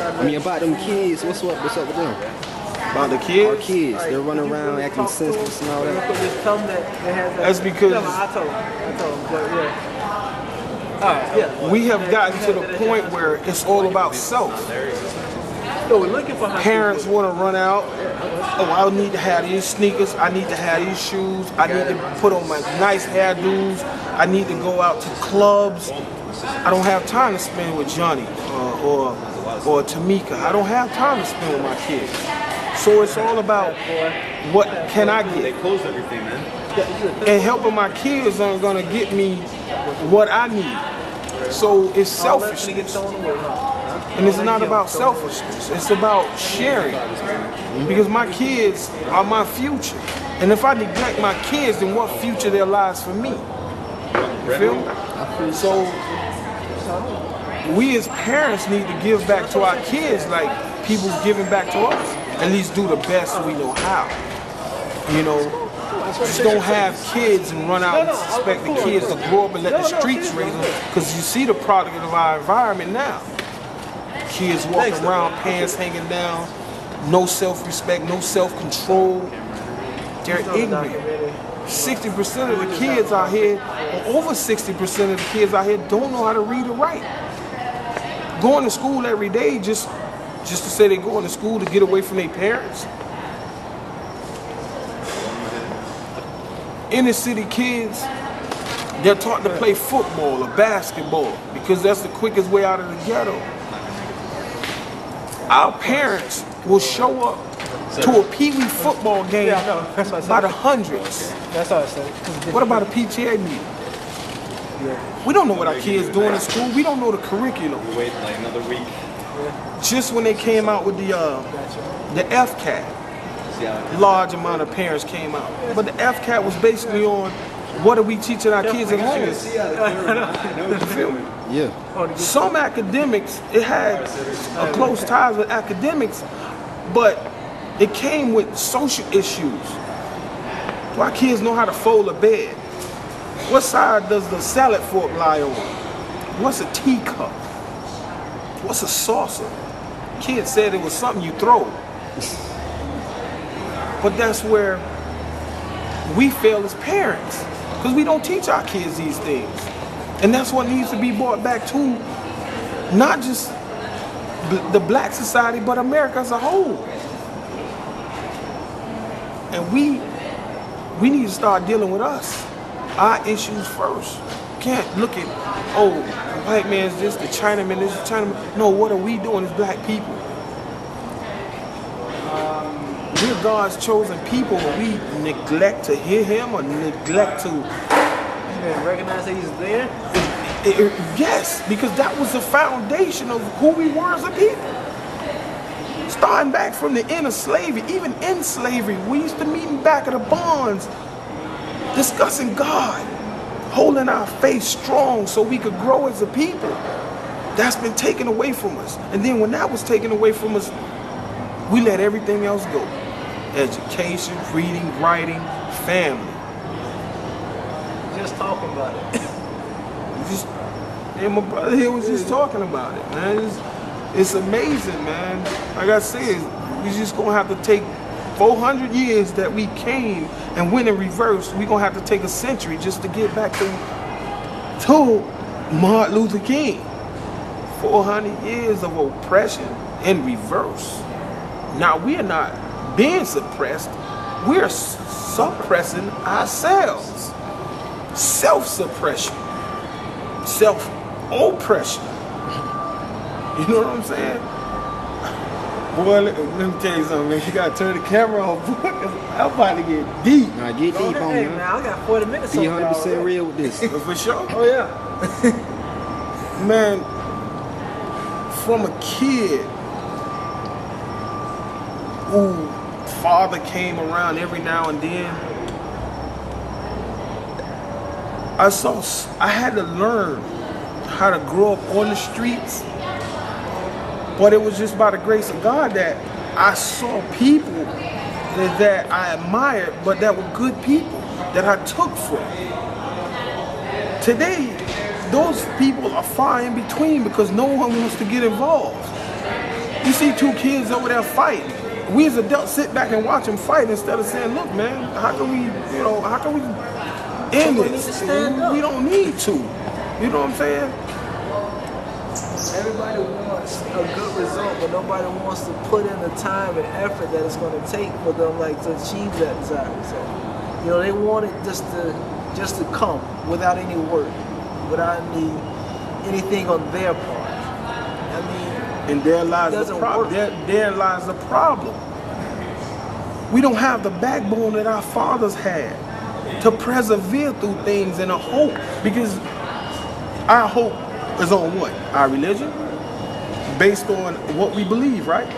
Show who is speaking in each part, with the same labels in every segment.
Speaker 1: I mean, about them kids, what's up with them?
Speaker 2: About the kids?
Speaker 1: Our kids, they're running around acting senseless and all that.
Speaker 2: That's because
Speaker 3: I told him, but yeah.
Speaker 2: We have gotten to the point where it's all about self.
Speaker 3: So we're looking for
Speaker 2: Parents want to run out. Oh, I need to have these sneakers. I need to have these shoes. I need to put on my nice hairdos. I need to go out to clubs. I don't have time to spend with Johnny or Tamika. I don't have time to spend with my kids. So it's all about what can I get.
Speaker 4: They close everything, man.
Speaker 2: And helping my kids aren't gonna get me what I need. So it's selfishness. And it's not about selfishness. It's about sharing. Because my kids are my future. And if I neglect my kids, then what future there lies for me? You feel me? So we as parents need to give back to our kids like people's giving back to us. At least do the best we know how. You know, just don't have kids and run out and expect the kids to grow up and let the streets raise them. Because you see the product of our environment now. Kids walking around, pants hanging down, no self-respect, no self-control. They're ignorant. 60% of the kids out here, or over 60% of the kids out here don't know how to read or write. Going to school every day just to say they're going to school to get away from their parents. Inner city kids, they're taught to play football or basketball because that's the quickest way out of the ghetto. Our parents will show up to a pee-wee football game by the hundreds.
Speaker 3: That's all I said.
Speaker 2: What about a PTA meeting? We don't know what our kids doing in school. We don't know the curriculum.
Speaker 4: We wait like another week.
Speaker 2: Just when they came out with the FCAT, large amount of parents came out. But the FCAT was basically on what are we teaching our kids at home? You feel me?
Speaker 1: Yeah.
Speaker 2: Some academics, it had a close ties with academics, but it came with social issues. Do our kids know how to fold a bed? What side does the salad fork lie on? What's a teacup? What's a saucer? Kids said it was something you throw. But that's where we fail as parents, because we don't teach our kids these things. And that's what needs to be brought back to not just the black society, but America as a whole. And we need to start dealing with us, our issues first. Can't look at, oh, the white man's this, the Chinaman this, the Chinaman. No, what are we doing as black people? We're God's chosen people, but we neglect to hear him or neglect to
Speaker 3: recognize that he's there?
Speaker 2: Yes, because that was the foundation of who we were as a people. Starting back from the end of slavery, even in slavery, we used to meet in back of the barns, discussing God, holding our faith strong so we could grow as a people. That's been taken away from us. And then when that was taken away from us, we let everything else go. Education, reading, writing, family.
Speaker 3: Just talking about it.
Speaker 2: And my brother here was just talking about it, man. It's amazing, man. Like I said, we just gonna have to take 400 years that we came and went in reverse. We gonna have to take a century just to get back to Martin Luther King. 400 years of oppression in reverse. Now we're not being suppressed, we're suppressing ourselves. Self-suppression, self-oppression. You know what I'm saying? Boy, let me tell you something, man. You gotta turn the camera off, boy, cause I'm about to get deep.
Speaker 1: Nah, get deep on
Speaker 3: Hey,
Speaker 1: man.
Speaker 3: man, I got 40 minutes.
Speaker 1: Be 100% real with this.
Speaker 2: For sure.
Speaker 3: Oh, yeah.
Speaker 2: Man, from a kid who father came around every now and then, I had to learn how to grow up on the streets, but it was just by the grace of God that I saw people that I admired, but that were good people that I took from. Today, those people are far in between because no one wants to get involved. You see two kids over there fighting. We as adults sit back and watch them fight instead of saying, look, man, how can we end
Speaker 3: Somebody needs to
Speaker 2: this?
Speaker 3: stand up.
Speaker 2: We don't need to. You know what I'm saying?
Speaker 3: Everybody wants a good result, but nobody wants to put in the time and effort that it's going to take for them, like, to achieve that desire. So, you know, they want it just to come without any work, without anything on their part. I mean,
Speaker 2: And there lies the
Speaker 3: doesn't
Speaker 2: problem.
Speaker 3: work.
Speaker 2: There lies the problem. We don't have the backbone that our fathers had to persevere through things in a hope, because our hope is on what? Our religion? Based on what we believe, right?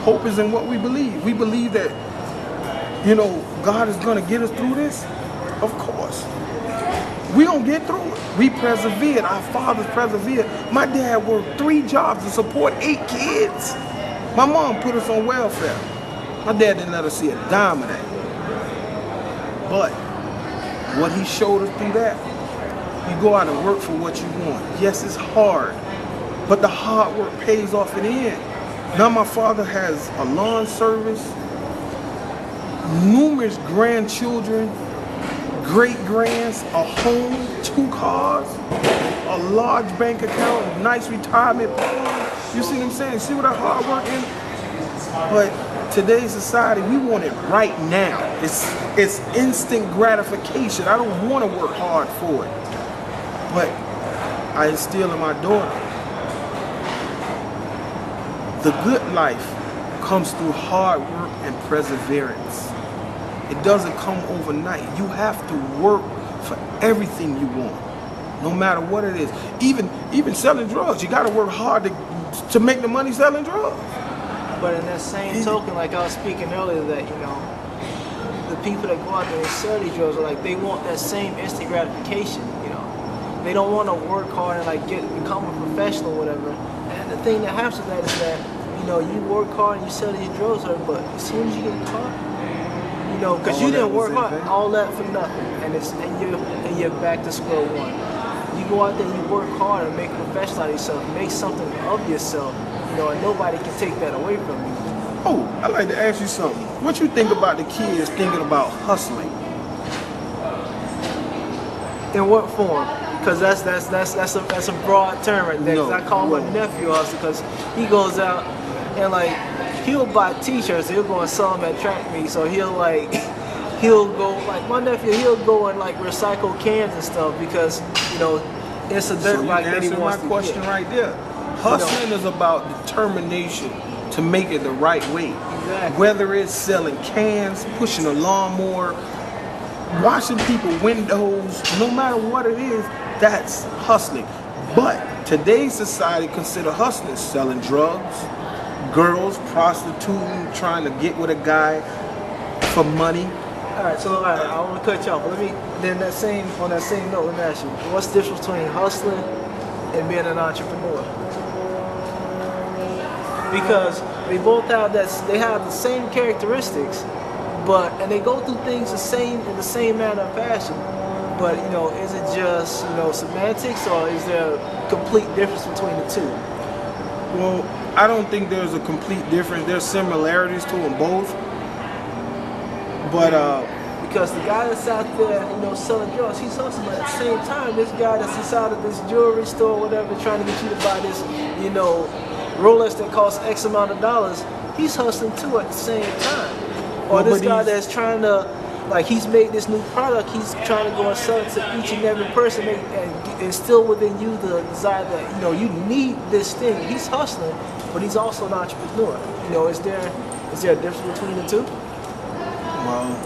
Speaker 2: Hope is in what we believe. We believe that, you know, God is going to get us through this. Of course. We don't get through it. We persevered. Our fathers persevered. My dad worked 3 jobs to support 8 kids. My mom put us on welfare. My dad didn't let us see a dime of that. But what he showed us through that, you go out and work for what you want. Yes, it's hard, but the hard work pays off in the end. Now my father has a lawn service, numerous grandchildren, great-grands, a home, 2 cars, a large bank account, nice retirement plan. You see what I'm saying? See what that hard work is? But today's society, we want it right now. It's instant gratification. I don't want to work hard for it. But I instill in my daughter, the good life comes through hard work and perseverance. It doesn't come overnight. You have to work for everything you want, no matter what it is. Even selling drugs, you got to work hard to make the money selling drugs.
Speaker 3: but in that same token, like I was speaking earlier, that, you know, the people that go out there and sell these drugs are like, they want that same instant gratification, you know. They don't want to work hard and like become a professional or whatever. And the thing that happens with that is that, you know, you work hard and you sell these drugs, but as soon as you get caught, you know, because you didn't work hard, all that for nothing, and you're back to square one. You go out there and you work hard and make a professional out of yourself, make something of yourself, you know, and nobody can take that away from you.
Speaker 2: Oh, I'd like to ask you something. What you think about the kids thinking about hustling?
Speaker 3: In what form? Because that's a broad term right there. 'Cause
Speaker 2: No,
Speaker 3: I call my
Speaker 2: no.
Speaker 3: nephew hustle because he goes out and like he'll buy T-shirts. He'll go and sell them at track meets. So he'll go like my nephew. He'll go and like recycle cans and stuff because, you know, it's a dirt
Speaker 2: So you
Speaker 3: bike that he
Speaker 2: answered
Speaker 3: wants
Speaker 2: my
Speaker 3: to
Speaker 2: question
Speaker 3: get.
Speaker 2: right there. Hustling is about determination to make it the right way.
Speaker 3: Exactly.
Speaker 2: Whether it's selling cans, pushing a lawnmower, washing people windows, no matter what it is, that's hustling. But today's society consider hustling selling drugs, girls, prostituting, trying to get with a guy for money.
Speaker 3: All right, so I want to cut you off. But on that same note, let me ask you, what's the difference between hustling and being an entrepreneur? Because they both have they have the same characteristics, and they go through things in the same manner of fashion. But, you know, is it just, you know, semantics, or is there a complete difference between the two?
Speaker 2: Well, I don't think there's a complete difference. There's similarities to them both. But
Speaker 3: Because the guy that's out there, you know, selling drugs, he's hustling. But at the same time, this guy that's inside of this jewelry store or whatever, trying to get you to buy this, you know, Rolex that costs X amount of dollars, he's hustling too at the same time. Or
Speaker 2: Well,
Speaker 3: this
Speaker 2: but
Speaker 3: guy that's trying to, like, he's made this new product, he's trying to go and sell it to each and every person and instill within you the desire that, you know, you need this thing. He's hustling, but he's also an entrepreneur. You know, is there a difference between the two?
Speaker 2: well,